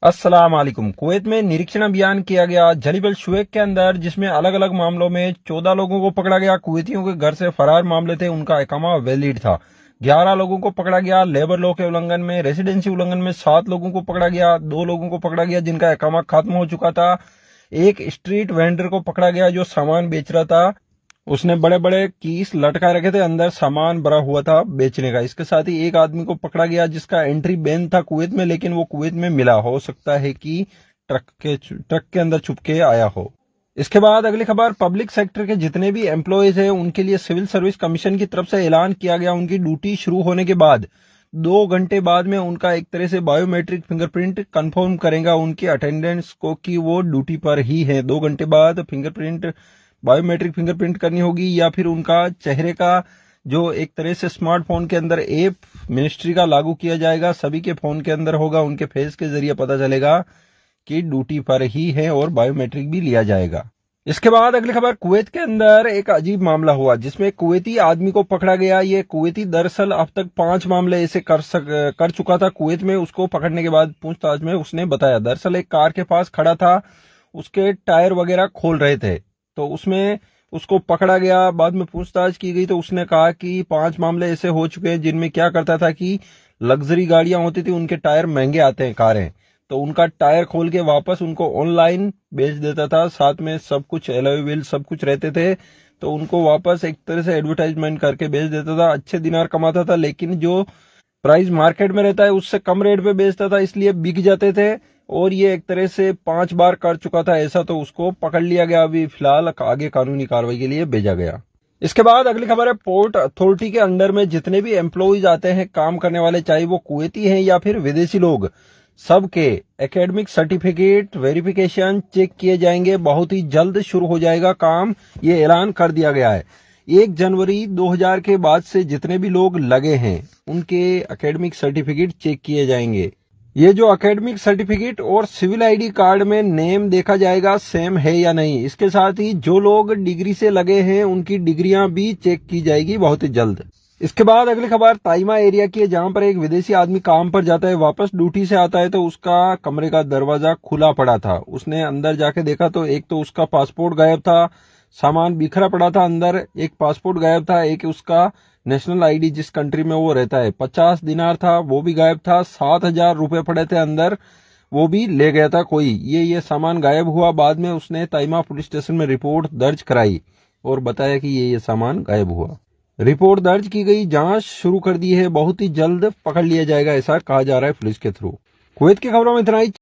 अस्सलाम वालेकुम। कुवैत में निरीक्षण अभियान किया गया जलीब अल शुएख के अंदर, जिसमें अलग अलग मामलों में 14 लोगों को पकड़ा गया। कुवैतियों के घर से फरार मामले थे, उनका इकामा वैलिड था। 11 लोगों को पकड़ा गया लेबर लॉ के उल्लंघन में। रेसिडेंसी उल्लंघन में 7 लोगों को पकड़ा गया। 2 लोगों को पकड़ा गया जिनका इकामा खत्म हो चुका था। एक स्ट्रीट वेंडर को पकड़ा गया जो सामान बेच रहा था। उसने बड़े बड़े कीस लटका रखे थे, अंदर सामान भरा हुआ था बेचने का। इसके साथ ही एक आदमी को पकड़ा गया जिसका एंट्री बैन था कुवैत में, लेकिन वो कुवैत में मिला। हो सकता है कि ट्रक के अंदर छुप के आया हो। इसके बाद अगली खबर, पब्लिक सेक्टर के जितने भी एम्प्लॉयज हैं उनके लिए सिविल सर्विस कमीशन की तरफ से ऐलान किया गया। उनकी ड्यूटी शुरू होने के बाद 2 घंटे बाद में उनका एक तरह से बायोमेट्रिक फिंगरप्रिंट कंफर्म करेगा उनकी अटेंडेंस को कि वो ड्यूटी पर ही है। 2 घंटे बाद बायोमेट्रिक फिंगरप्रिंट करनी होगी, या फिर उनका चेहरे का जो एक तरह से स्मार्टफोन के अंदर ऐप मिनिस्ट्री का लागू किया जाएगा, सभी के फोन के अंदर होगा। उनके फेस के जरिए पता चलेगा कि ड्यूटी पर ही है और बायोमेट्रिक भी लिया जाएगा। इसके बाद अगली खबर, कुवैत के अंदर एक अजीब मामला हुआ जिसमें कुवैती आदमी को पकड़ा गया। ये कुवैती दरअसल अब तक 5 मामले ऐसे कर चुका था कुवैत में। उसको पकड़ने के बाद पूछताछ में उसने बताया, दरअसल एक कार के पास खड़ा था, उसके टायर वगैरह खोल रहे थे, तो उसमें उसको पकड़ा गया। बाद में पूछताछ की गई तो उसने कहा कि 5 मामले ऐसे हो चुके हैं जिनमें क्या करता था कि लग्जरी गाड़ियां होती थी, उनके टायर महंगे आते हैं कारें, तो उनका टायर खोल के वापस उनको ऑनलाइन बेच देता था। साथ में सब कुछ एलॉय व्हील सब कुछ रहते थे, तो उनको वापस एक तरह से एडवर्टाइजमेंट करके बेच देता था। अच्छे दिनार कमाता था, लेकिन जो प्राइस मार्केट में रहता है उससे कम रेट पे बेचता था, इसलिए बिक जाते थे। और ये एक तरह से 5 बार कर चुका था ऐसा, तो उसको पकड़ लिया गया। अभी फिलहाल आगे कानूनी कार्रवाई के लिए भेजा गया। इसके बाद अगली खबर है, पोर्ट अथॉरिटी के अंडर में जितने भी एम्प्लॉयज आते हैं काम करने वाले, चाहे वो कुवैती हैं या फिर विदेशी लोग, सबके एकेडमिक सर्टिफिकेट वेरिफिकेशन चेक किए जाएंगे। बहुत ही जल्द शुरू हो जाएगा काम, ये ऐलान कर दिया गया है। 1 जनवरी 2000 के बाद से जितने भी लोग लगे हैं उनके एकेडमिक सर्टिफिकेट चेक किए जाएंगे। ये जो एकेडमिक सर्टिफिकेट और सिविल आईडी कार्ड में नेम देखा जाएगा सेम है या नहीं। इसके साथ ही जो लोग डिग्री से लगे हैं उनकी डिग्रियां भी चेक की जाएगी बहुत ही जल्द। इसके बाद अगली खबर ताइमा एरिया की है, जहां पर एक विदेशी आदमी काम पर जाता है, वापस ड्यूटी से आता है तो उसका कमरे का दरवाजा खुला पड़ा था। उसने अंदर जाके देखा तो एक तो उसका पासपोर्ट गायब था, सामान बिखरा पड़ा था अंदर, एक पासपोर्ट गायब था, एक उसका नेशनल आईडी जिस कंट्री में वो रहता है 50 दिनार था वो भी गायब था। 7,000 रुपए पड़े थे अंदर, वो भी ले गया था कोई। ये सामान गायब हुआ। बाद में उसने ताइमा पुलिस स्टेशन में रिपोर्ट दर्ज कराई और बताया कि ये सामान गायब हुआ। रिपोर्ट दर्ज की गई, जांच शुरू कर दी है, बहुत ही जल्द पकड़ लिया जाएगा ऐसा कहा जा रहा है पुलिस के थ्रू। कुवैत की खबरों में इतना ही।